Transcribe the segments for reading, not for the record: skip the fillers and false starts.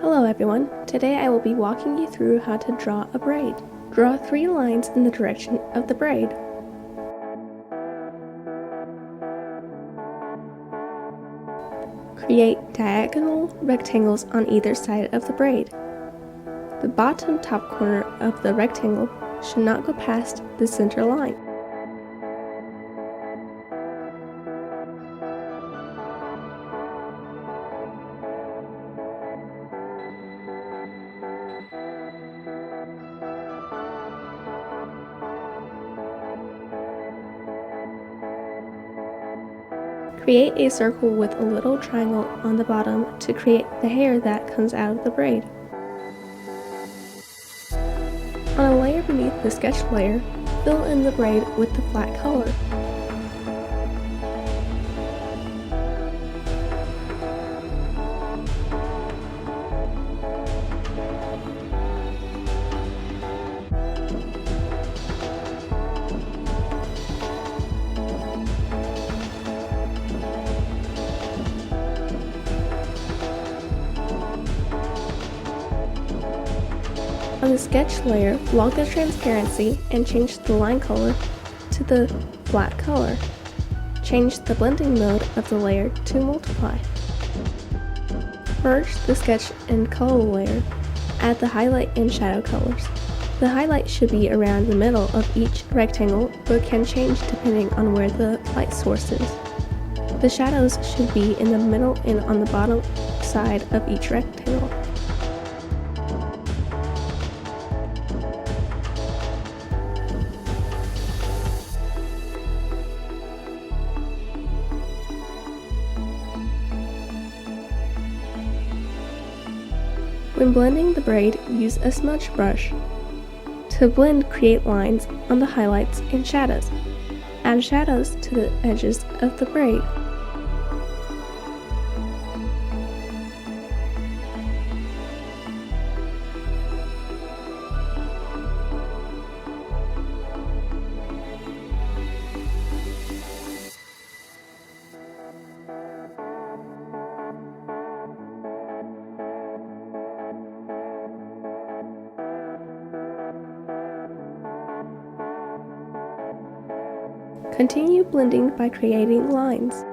Hello everyone, today I will be walking you through how to draw a braid. Draw 3 lines in the direction of the braid. Create diagonal rectangles on either side of the braid. The bottom top corner of the rectangle should not go past the center line. Create a circle with a little triangle on the bottom to create the hair that comes out of the braid. On a layer beneath the sketch layer, fill in the braid with the flat color. On the sketch layer, lock the transparency and change the line color to the flat color. Change the blending mode of the layer to multiply. Merge the sketch and color layer. Add the highlight and shadow colors. The highlight should be around the middle of each rectangle, but can change depending on where the light source is. The shadows should be in the middle and on the bottom side of each rectangle. When blending the braid, use a smudge brush. To blend, create lines on the highlights and shadows. Add shadows to the edges of the braid. Continue blending by creating lines.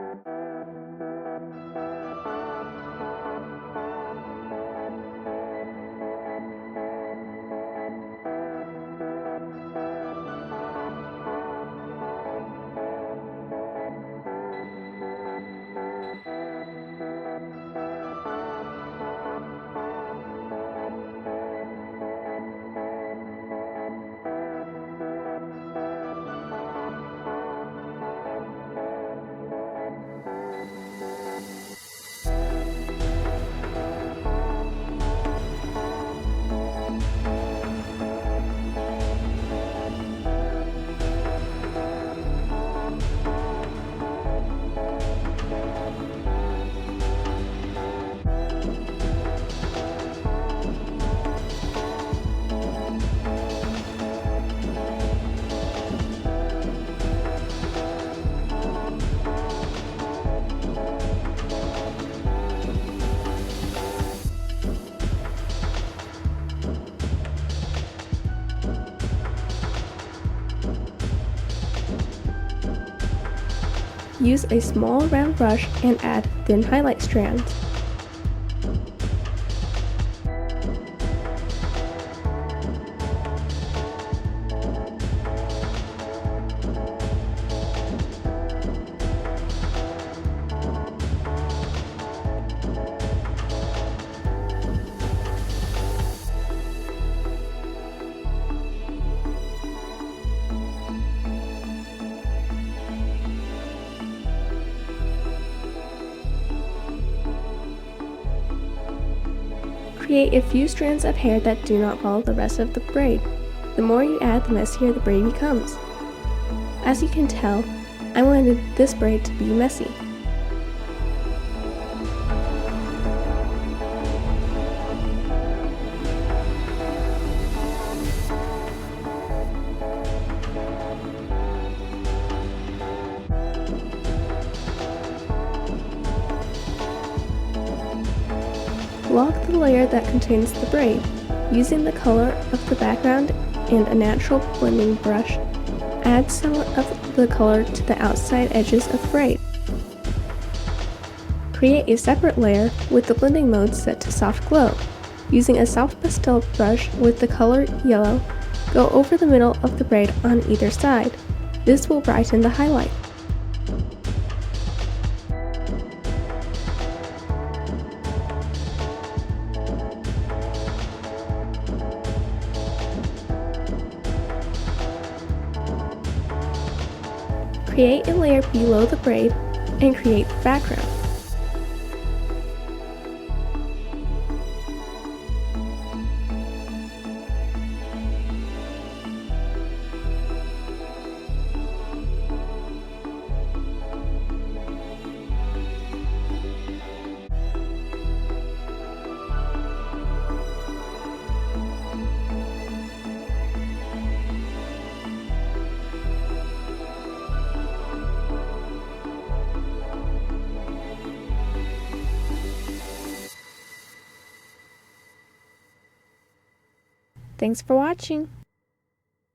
Use a small round brush and add thin highlight strands. Create a few strands of hair that do not follow the rest of the braid. The more you add, the messier the braid becomes. As you can tell, I wanted this braid to be messy. Lock the layer that contains the braid. Using the color of the background and a natural blending brush, add some of the color to the outside edges of the braid. Create a separate layer with the blending mode set to soft glow. Using a soft pastel brush with the color yellow, go over the middle of the braid on either side. This will brighten the highlight. Create a layer below the braid and create the background. Thanks for watching!